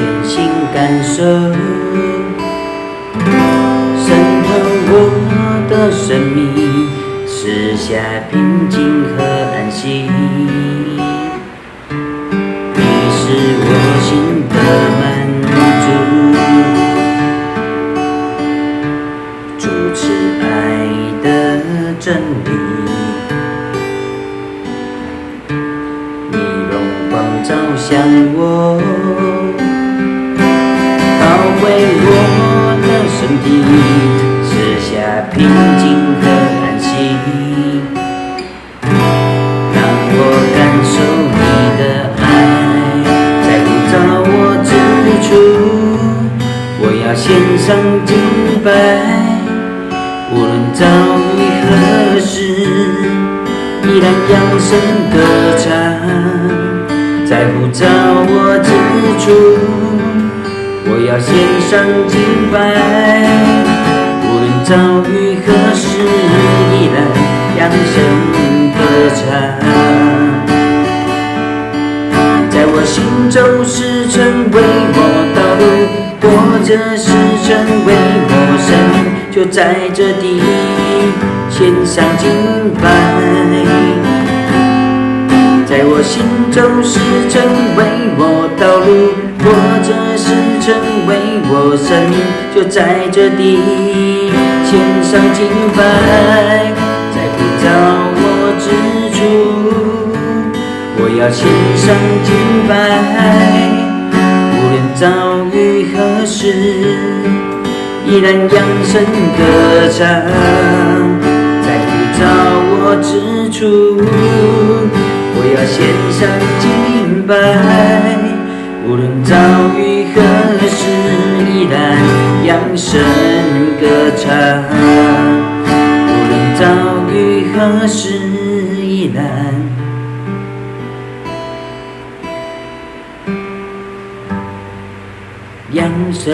全心感受，渗透我的生命，赐下平静和安息。你是我心的满足，主持爱的真理。你荣光照向我，保卫我的身体，赐下平静和安息。让我感受你的爱，在呼召我之处，我要献上敬拜。无论遭遇何时，依然扬声歌唱，在呼召我之处，我要献上敬拜。无论遭遇何时，依然扬声歌唱。在我心中是成为我道路，或者是成为我生命，就在这地献上敬拜。在我心中是成为我道路，或者是成为我生命，就在这地献上敬拜。在呼召我之处，我要献上敬拜。无论遭遇何时，依然扬声歌唱。在呼召我之处，我要献上敬拜。无论遭遇何时，依然扬声歌唱。无论遭遇何时，依然扬声